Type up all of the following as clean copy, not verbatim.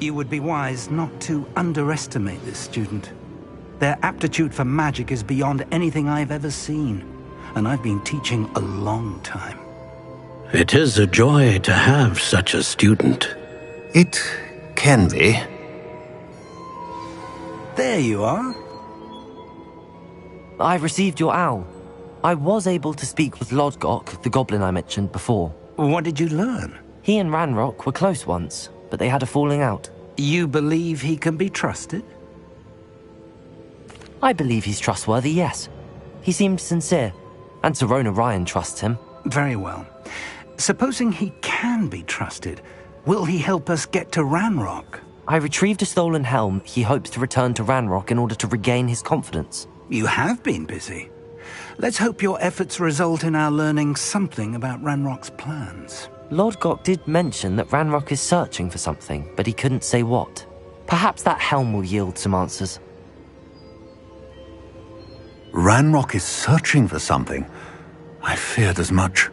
You would be wise not to underestimate this student. Their aptitude for magic is beyond anything I've ever seen, and I've been teaching a long time. It is a joy to have such a student. It can be. There you are. I've received your owl. I was able to speak with Lodgok, the goblin I mentioned before. What did you learn? He and Ranrock were close once, but they had a falling out. You believe he can be trusted? I believe he's trustworthy, yes. He seemed sincere, and Serona Ryan trusts him. Very well. Supposing he can be trusted, will he help us get to Ranrock? I retrieved a stolen helm he hopes to return to Ranrock in order to regain his confidence. You have been busy. Let's hope your efforts result in our learning something about Ranrock's plans. Lodgok did mention that Ranrock is searching for something, but he couldn't say what. Perhaps that helm will yield some answers. Ranrock is searching for something. I feared as much.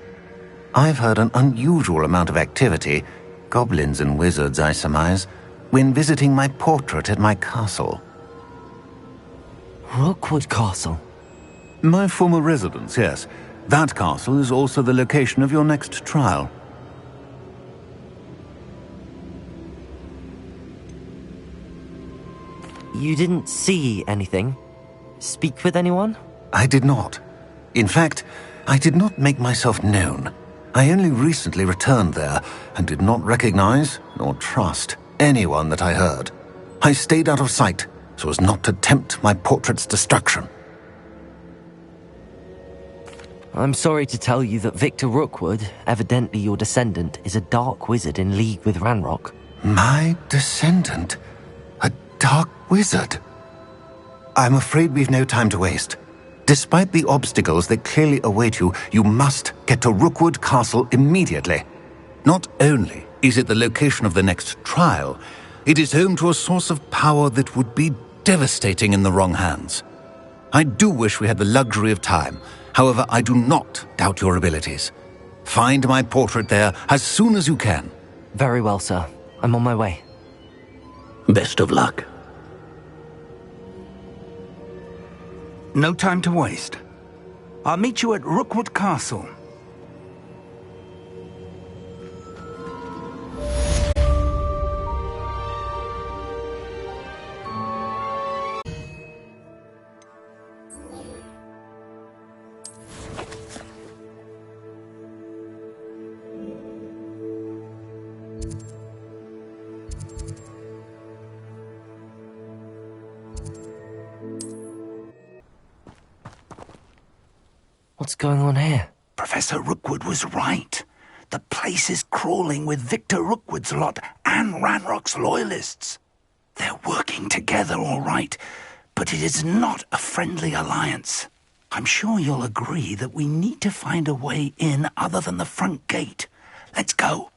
I've heard an unusual amount of activity, goblins and wizards, I surmise, when visiting my portrait at my castle. Rookwood Castle? My former residence, yes. That castle is also the location of your next trial. You didn't see anything? Speak with anyone? I did not. In fact, I did not make myself known. I only recently returned there and did not recognize nor trust anyone that I heard. I stayed out of sight so as not to tempt my portrait's destruction. I'm sorry to tell you that Victor Rookwood, evidently your descendant, is a dark wizard in league with Ranrock. My descendant? A dark wizard? I'm afraid we've no time to waste. Despite the obstacles that clearly await you, you must get to Rookwood Castle immediately. Not only is it the location of the next trial, it is home to a source of power that would be devastating in the wrong hands. I do wish we had the luxury of time. However, I do not doubt your abilities. Find my portrait there as soon as you can. Very well, sir. I'm on my way. Best of luck. No time to waste. I'll meet you at Rookwood Castle. What's going on here? Professor Rookwood was right. The place is crawling with Victor Rookwood's lot and Ranrock's loyalists. They're working together all right, but it is not a friendly alliance. I'm sure you'll agree that we need to find a way in other than the front gate. Let's go.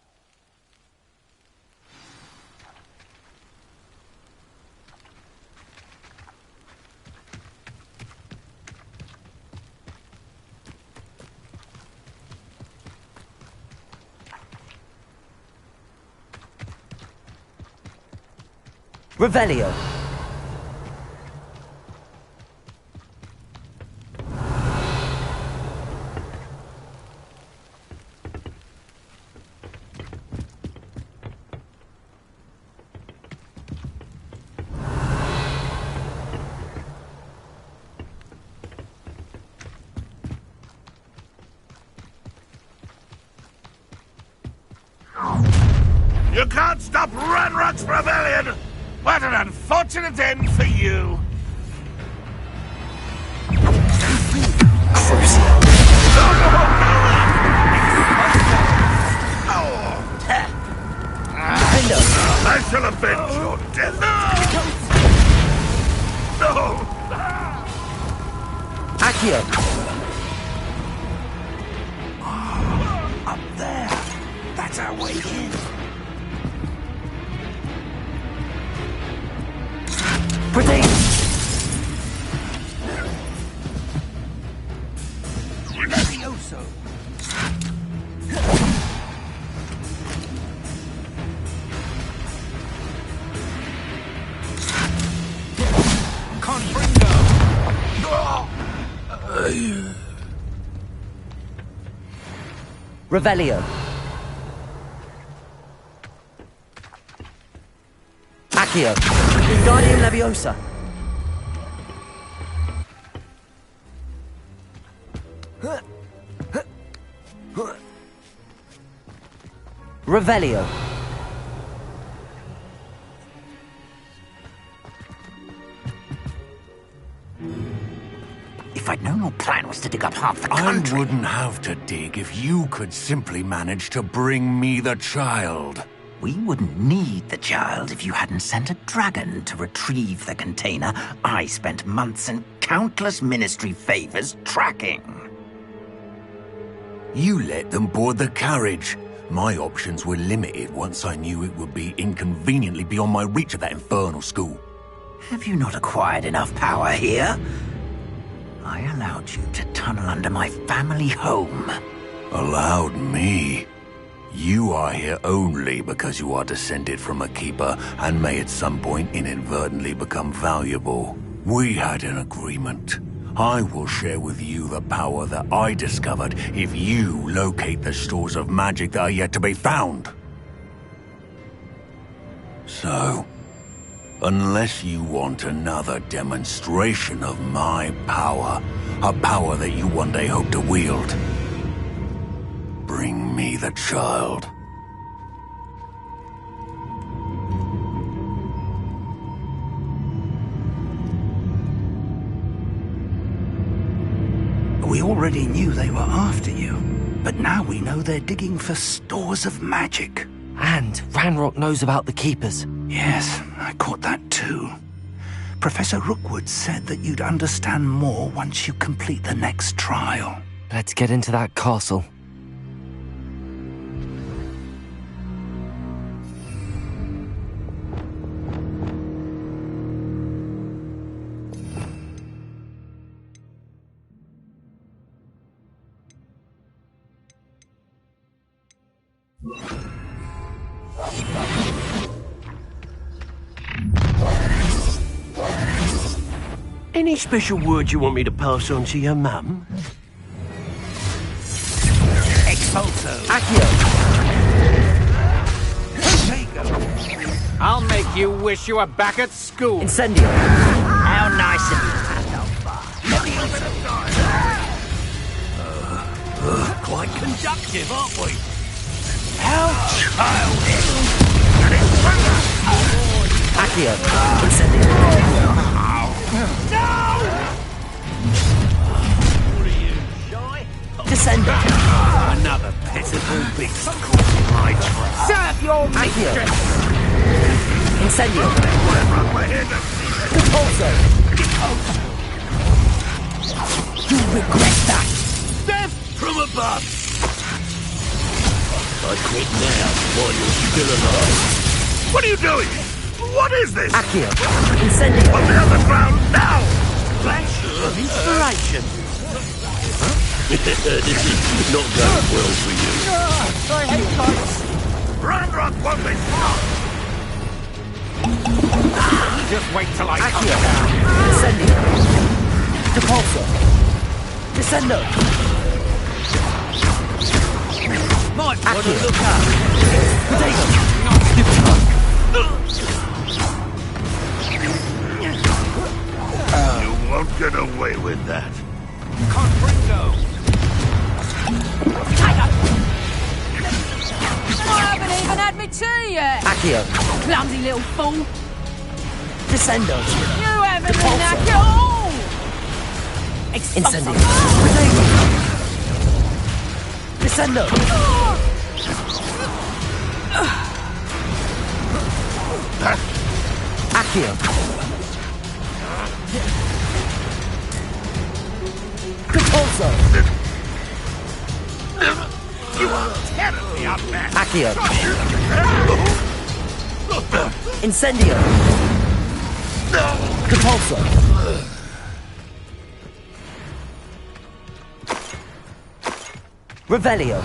Revelio. You can't stop Ranrock's rebellion! What an unfortunate end for you! I shall avenge your death! No! Accio. Up there. That's our way in. Protein. Mafioso. Revelio. Accio. Wingardium Leviosa. Revelio. If I'd known your plan was to dig up half the country... I wouldn't have to dig if you could simply manage to bring me the child. We wouldn't need the child if you hadn't sent a dragon to retrieve the container I spent months and countless ministry favors tracking. You let them board the carriage. My options were limited once I knew it would be inconveniently beyond my reach at that infernal school. Have you not acquired enough power here? I allowed you to tunnel under my family home. Allowed me? You are here only because you are descended from a keeper and may at some point inadvertently become valuable. We had an agreement. I will share with you the power that I discovered if you locate the stores of magic that are yet to be found. So, unless you want another demonstration of my power, a power that you one day hope to wield, bring me the child. We already knew they were after you, but now we know they're digging for stores of magic. And Ranrock knows about the Keepers. Yes, I caught that too. Professor Rookwoods said that you'd understand more once you complete the next trial. Let's get into that castle. Any special word you want me to pass on to your mum? Expulso! Accio! I'll make you wish you were back at school. Incendio! How nice of you to hand over. Quite conductive, aren't we? How childish! Accio! Incendio! Descendo! Another pitiful beast caught in my trap. Serve your Accio! mistress! Incendio! Repulso! You'll regret that! Death from above! I quit now while you're still alive. What are you doing? What is this? Accio! Incendio! On the other ground now! Flash of inspiration. This is not going well for you. I hate heights. Ranrock won't be far! Just wait till I come Accio! down. Incendio! Repulso! Descendo! Might want to Accio! look up. Potato! You won't get away with that. Confringo. I haven't even had me tea yet! Accio! Clumsy little fool! Descendo! You haven't been Repulso. that at all! Incendio! Potato! Descendo! Accio! Repulso! You are terribly outmatched. Accio! Incendio! Repulso! Revelio!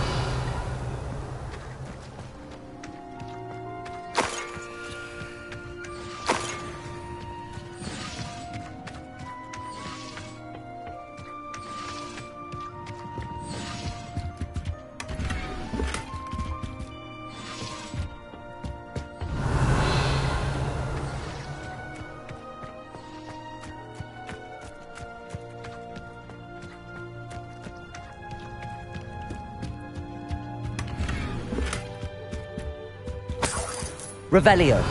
Revelio.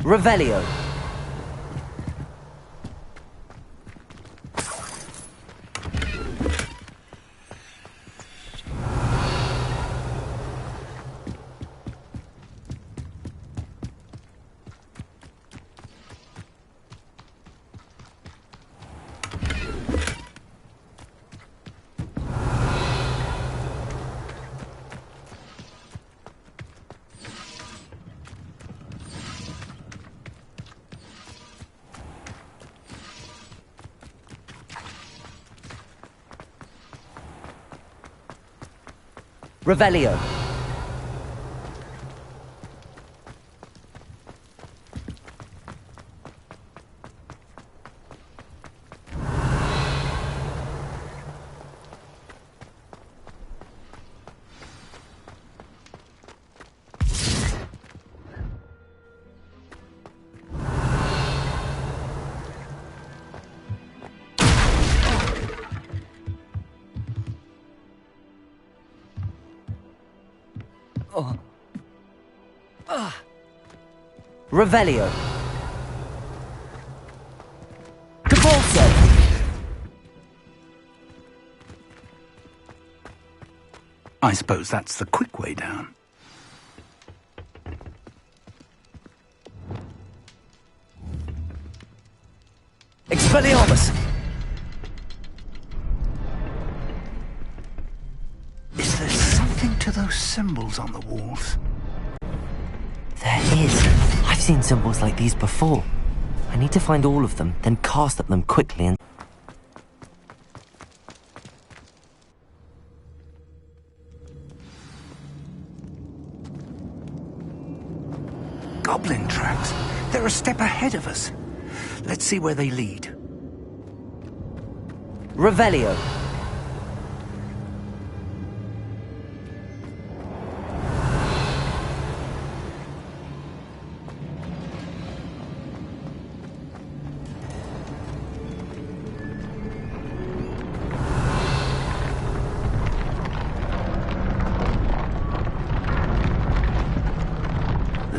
Revelio. Revelio. Revelio. Convulso. I suppose that's the quick way down. Expelliarmus. Is there something to those symbols on the walls? There is. I've seen symbols like these before. I need to find all of them, then cast at them quickly and... Goblin tracks. They're a step ahead of us. Let's see where they lead. Revelio.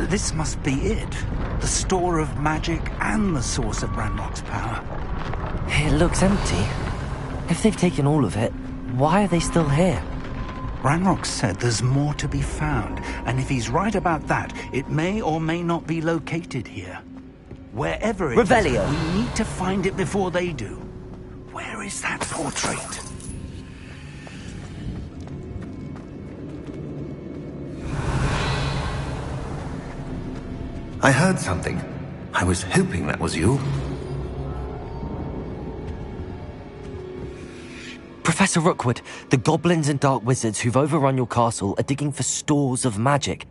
This must be it. The store of magic and the source of Ranrock's power. It looks empty. If they've taken all of it, why are they still here? Ranrock said there's more to be found, and if he's right about that, it may or may not be located here. Wherever it Revelio. is, we need to find it before they do. Where is that portrait? I heard something. I was hoping that was you. Professor Rookwood, the goblins and dark wizards who've overrun your castle are digging for stores of magic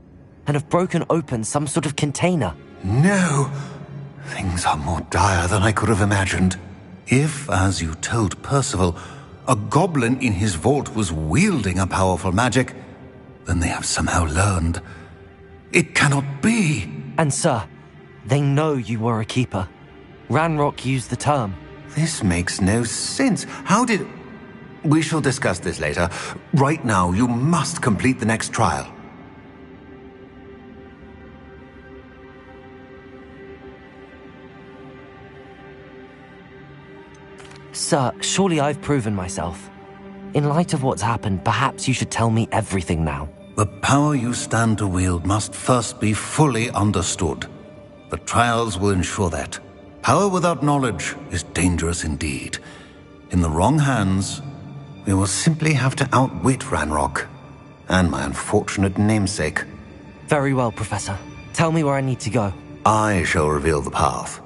and have broken open some sort of container. No! Things are more dire than I could have imagined. If, as you told Percival, a goblin in his vault was wielding a powerful magic, then they have somehow learned. It cannot be! And sir, they know you were a keeper. Ranrock used the term. This makes no sense. How did... We shall discuss this later. Right now, you must complete the next trial. Sir, surely I've proven myself. In light of what's happened, perhaps you should tell me everything now. The power you stand to wield must first be fully understood. The trials will ensure that. Power without knowledge is dangerous indeed. In the wrong hands, we will simply have to outwit Ranrock and my unfortunate namesake. Very well, Professor. Tell me where I need to go. I shall reveal the path.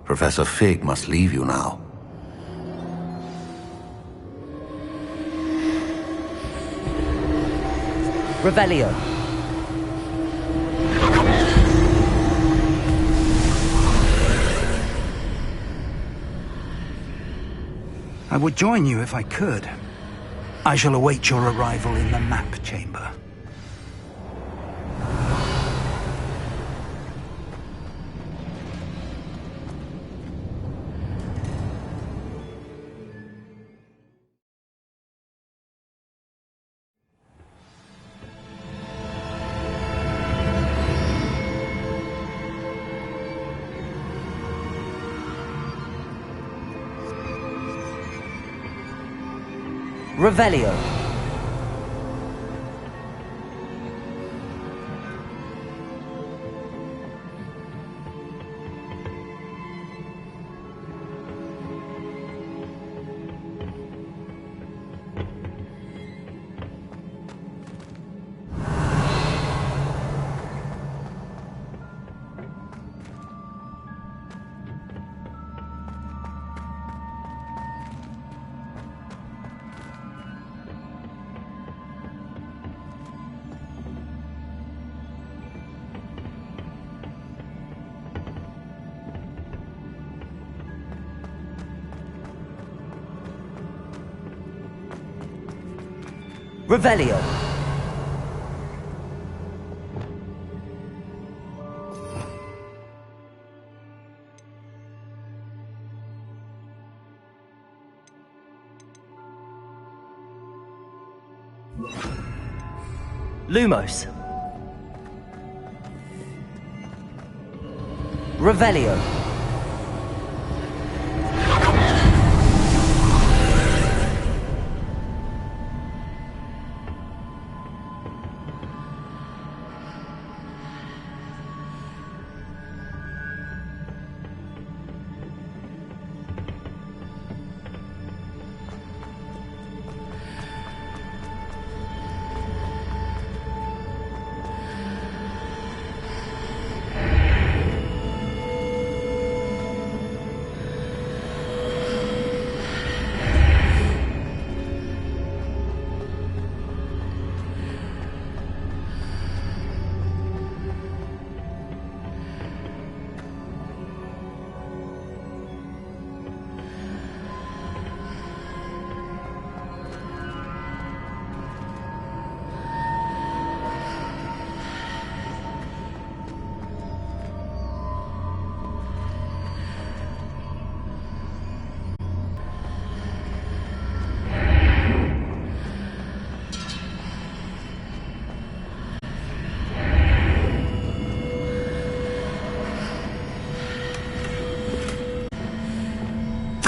Professor Fig must leave you now. Revelio. I would join you if I could. I shall await your arrival in the map chamber. Revelio. Revelio. Lumos. Revelio.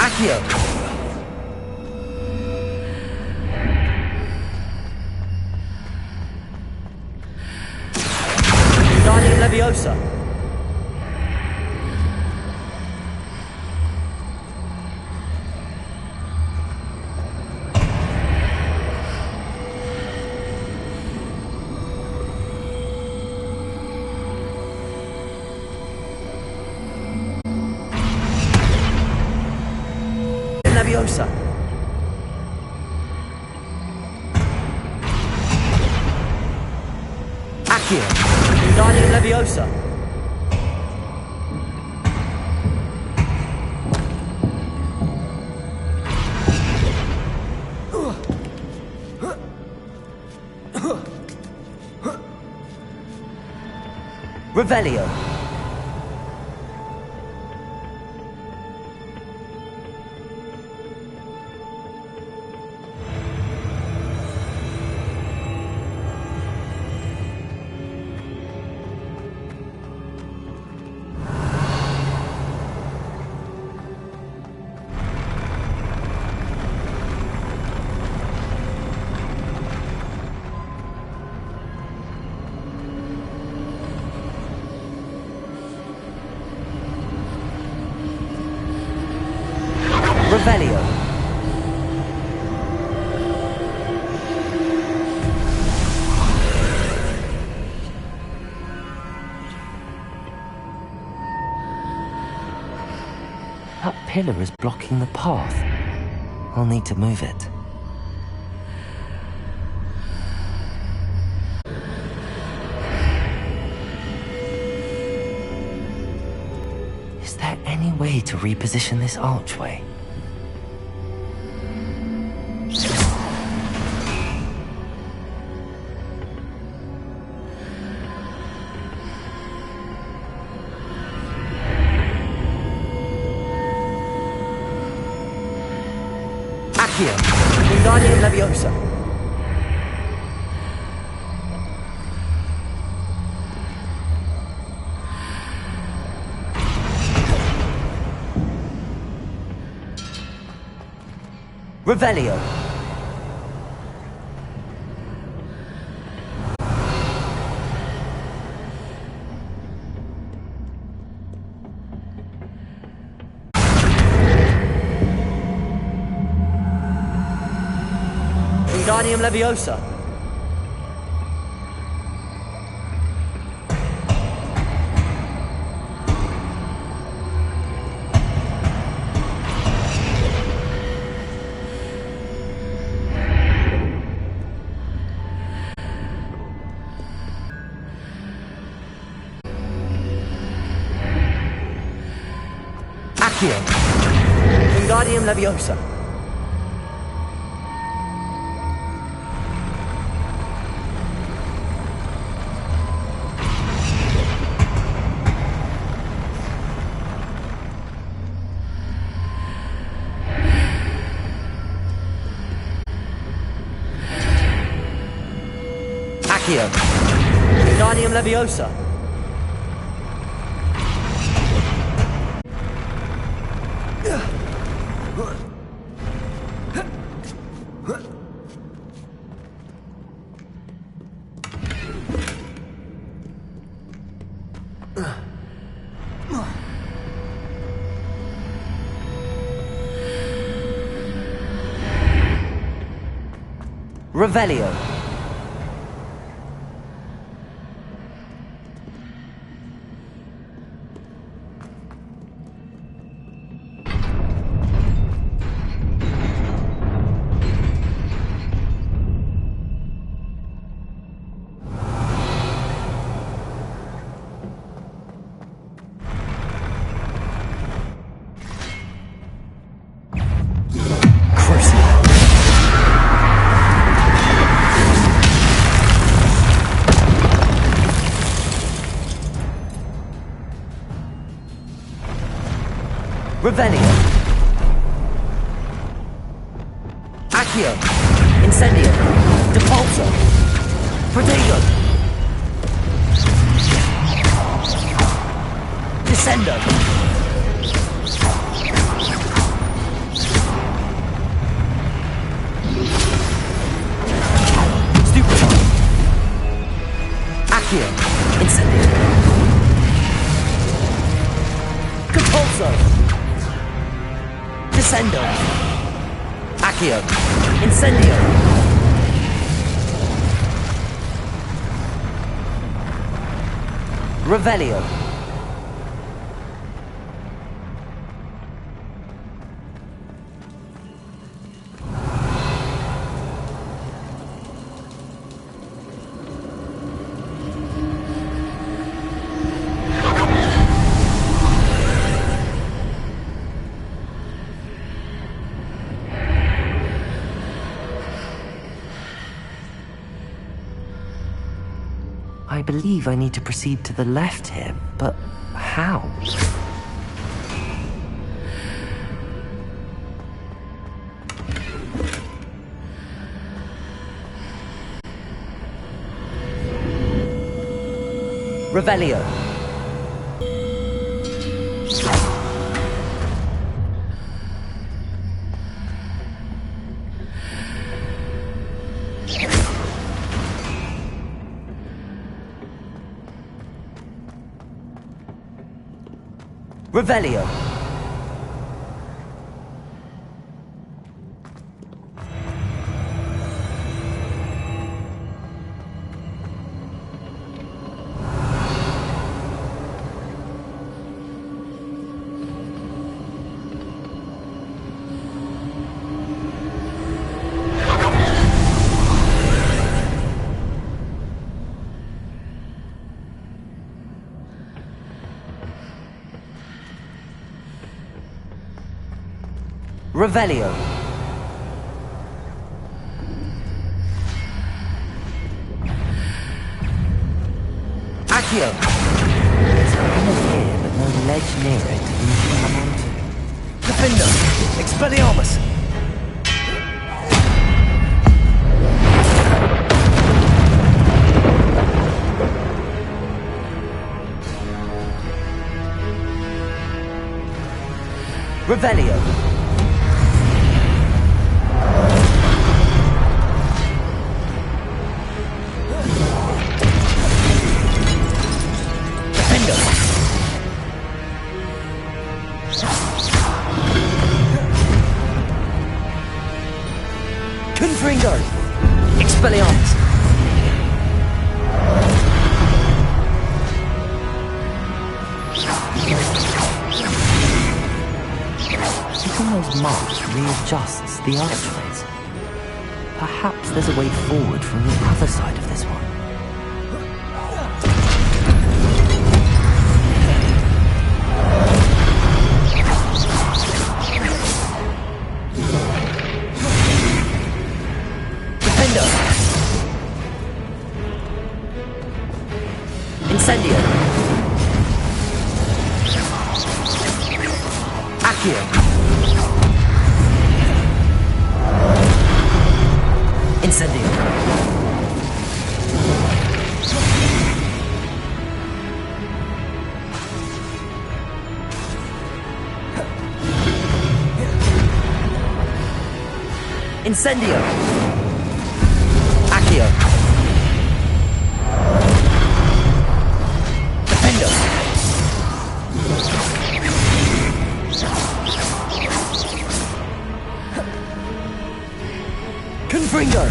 Accio. Guardian Leviosa. Leviosa. Accio. Guardian Leviosa. Revelio. Revelio. That pillar is blocking the path. I'll need to move it. way to reposition this archway? Accio, Wingardium Leviosa. Revelio. Wingardium Leviosa. Accio. Wingardium Leviosa. Accio. Wingardium Leviosa. Revelio. Revelio. Accio. Incendio. Depulso. Prodigo. Descendo. Stupefy. Accio. Incendio. Compulso. Descendo. Accio. Incendio. Revelio. I believe I need to proceed to the left here, but how? Revelio. Revelio. Revelio. Accio. There's a pillar here, but no ledge near it that you can climb onto. Defender! Expelliarmus! Revelio. Defender! Confringo! Expelliarmus! Hitting those marks readjusts the archways. Perhaps there's a way forward from the other side of this one. Defender! Incendio. Accio. Incendio. Incendio. Accio. Defender! Confringo!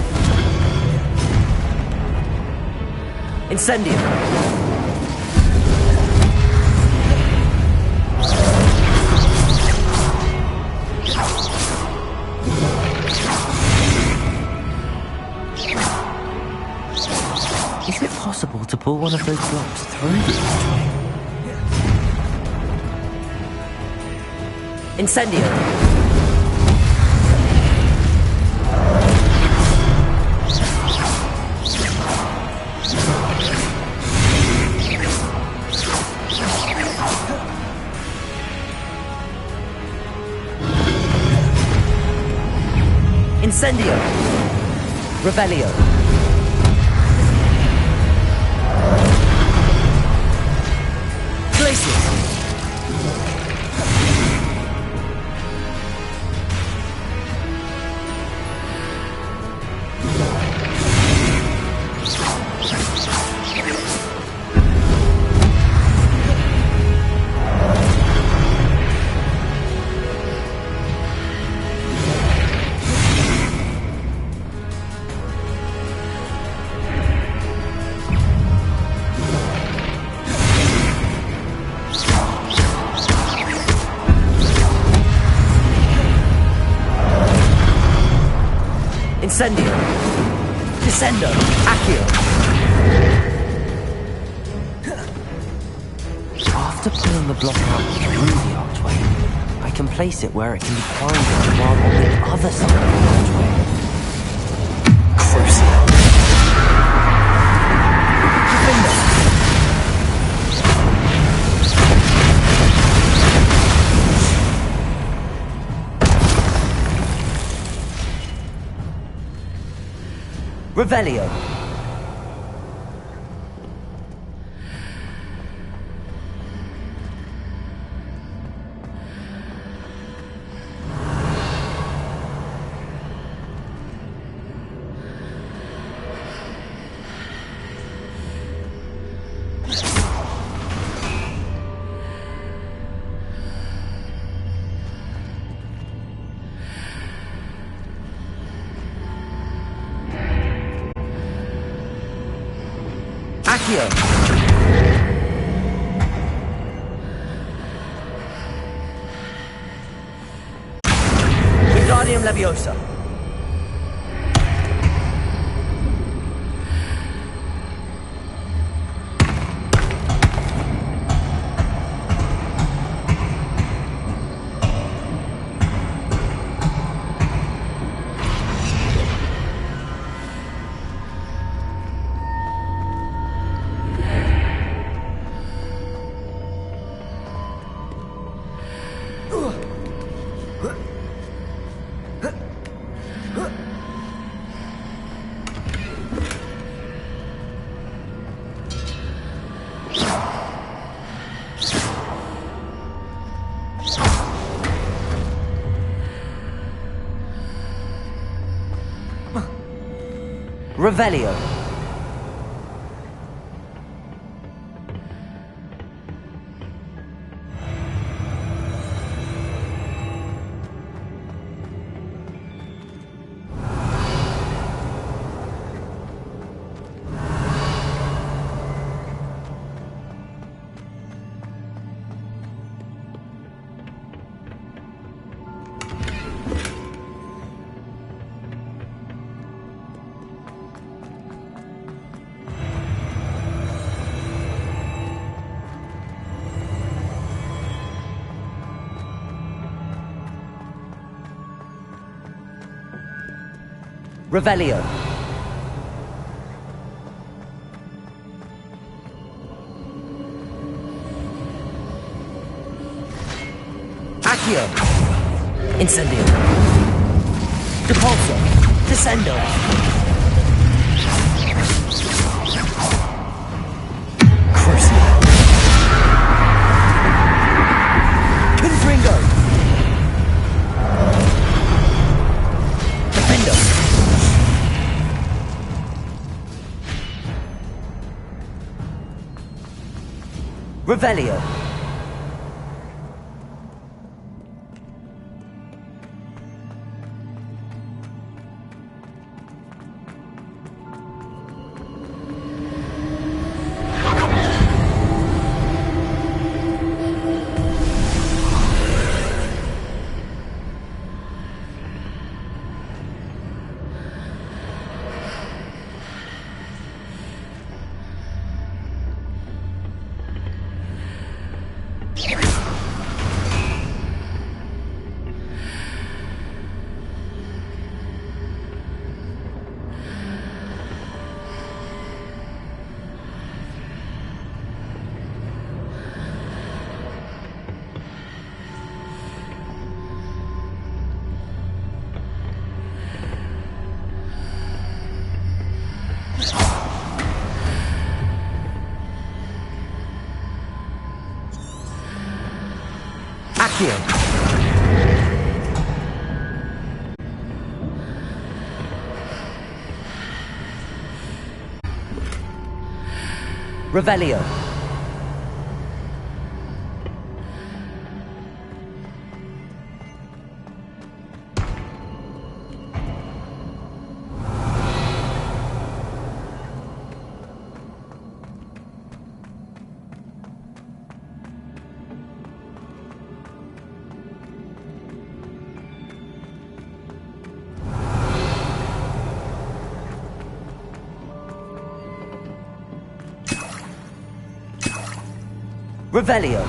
Incendio. Is it possible to pull one of those blocks through the archway? Incendio. Incendio. Revelio. Glacius! Incendio. Descendo! Accio. After pulling the block out through the archway, I can place it where it can be climbed on while on the other side of the archway. Crucial! Defender! Revelio. Accio. Wingardium Leviosa! Revelio. Revelio. Accio. Incendio. Depulso. Descendo. Crucio. Confringo. Defendo. Revelio. Accio. Revelio. Revelio.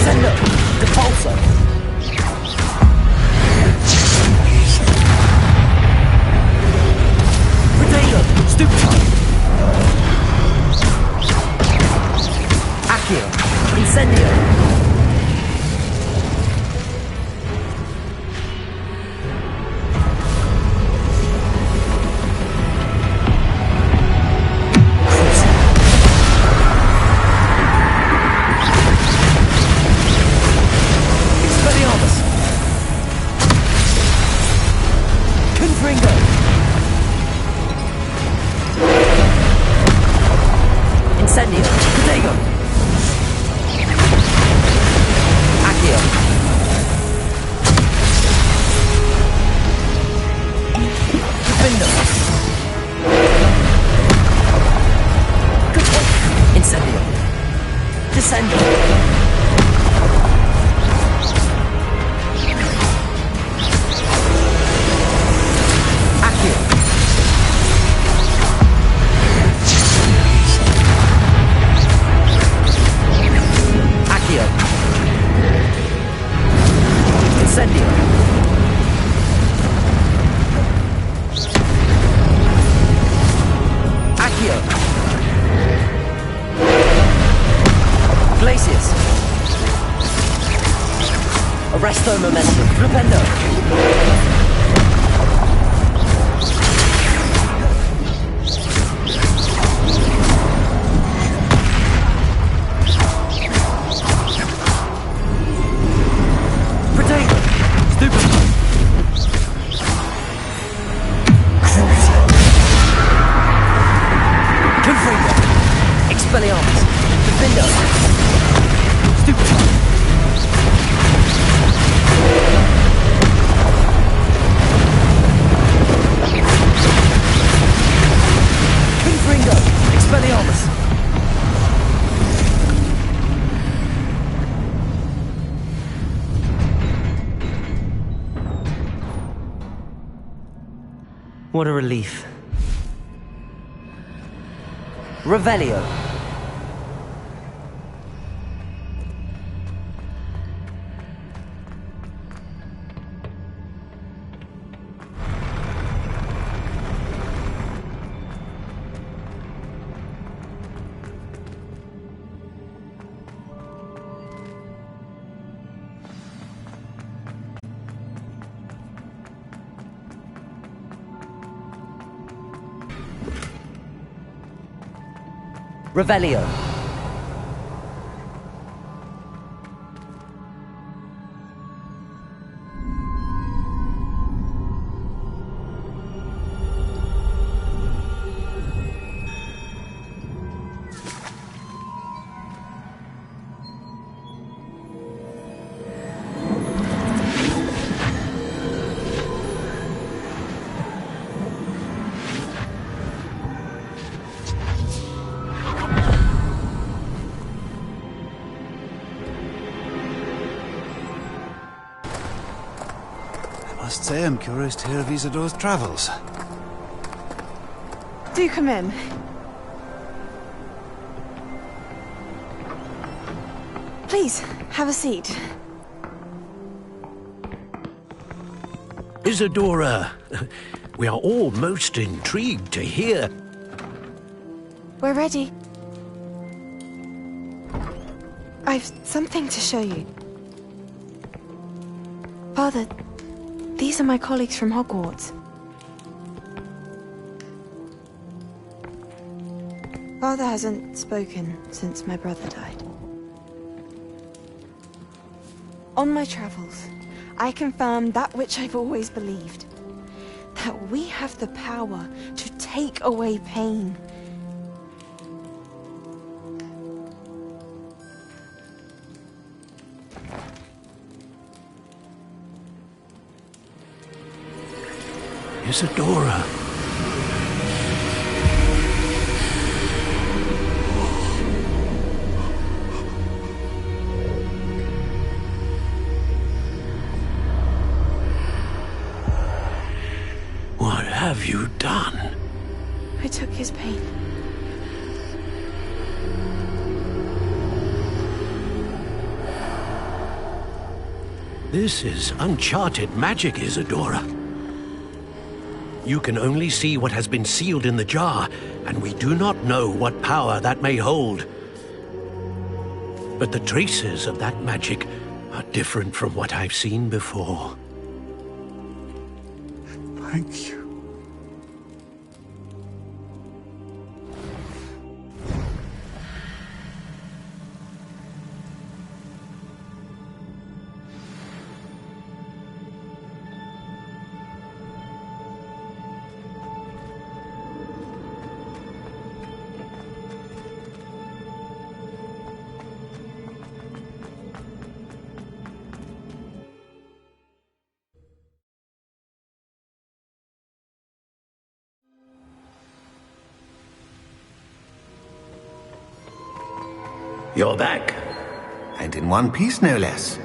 Descendo. Depulso. Protego. Stupto. Accio. Incendio. Incendio. Protego. Accio. Defendo. Incendio. Descendo. Accio. Accio. Incendio. Accio. Glacius. Arresto momentum. Flipendo. Protego. Stupid. Confringo. Expelliarmus. Defendo. Stupid. Confringo. Expelliarmus. What a relief. Revelio. Revelio. I must say I'm curious to hear of Isidore's travels. Do come in. Please, have a seat. Isadora, we are all most intrigued to hear. We're ready. I've something to show you. Father, these are my colleagues from Hogwarts. Father hasn't spoken since my brother died. On my travels, I confirmed that which I've always believed. That we have the power to take away pain. Isadora. What have you done? I took his pain. This is uncharted magic, Isadora. You can only see what has been sealed in the jar, and we do not know what power that may hold. But the traces of that magic are different from what I've seen before. Thank you. You're back. And in one piece, no less.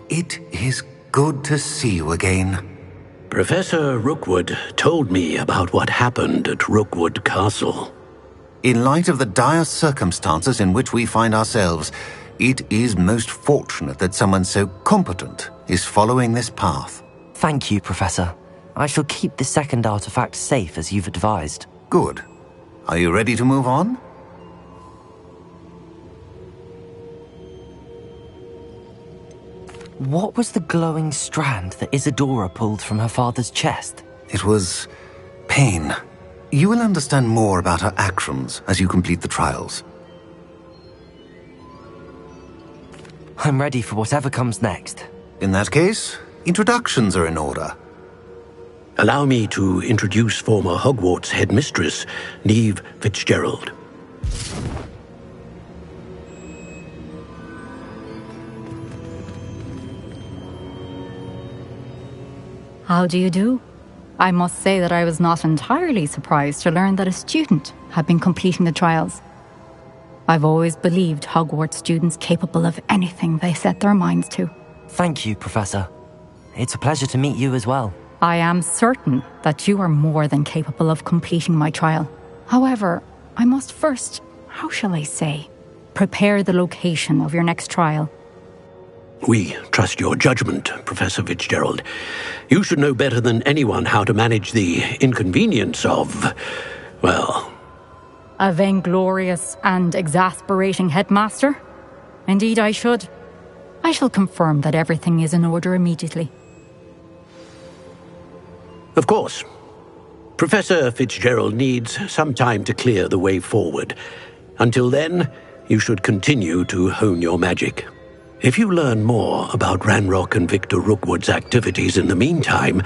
It is good to see you again. Professor Rookwood told me about what happened at Rookwood Castle. In light of the dire circumstances in which we find ourselves, it is most fortunate that someone so competent is following this path. Thank you, Professor. I shall keep the second artifact safe as you've advised. Good. Are you ready to move on? What was the glowing strand that Isadora pulled from her father's chest? It was pain. You will understand more about her actions as you complete the trials. I'm ready for whatever comes next. In that case, introductions are in order. Allow me to introduce former Hogwarts headmistress, Neve Fitzgerald. How do you do? I must say that I was not entirely surprised to learn that a student had been completing the trials. I've always believed Hogwarts students capable of anything they set their minds to. Thank you, Professor. It's a pleasure to meet you as well. I am certain that you are more than capable of completing my trial. However, I must first, how shall I say, prepare the location of your next trial. We trust your judgment, Professor Fitzgerald. You should know better than anyone how to manage the inconvenience of, well... A vainglorious and exasperating headmaster? Indeed I should. I shall confirm that everything is in order immediately. Of course. Professor Fitzgerald needs some time to clear the way forward. Until then, you should continue to hone your magic. If you learn more about Ranrock and Victor Rookwood's activities in the meantime,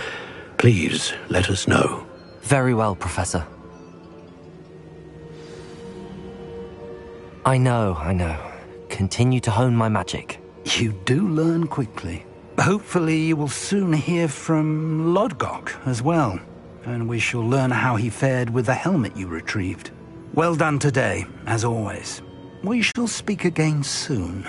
please let us know. Very well, Professor. I know. Continue to hone my magic. You do learn quickly. Hopefully you will soon hear from Lodgok as well, and we shall learn how he fared with the helmet you retrieved. Well done today, as always. We shall speak again soon.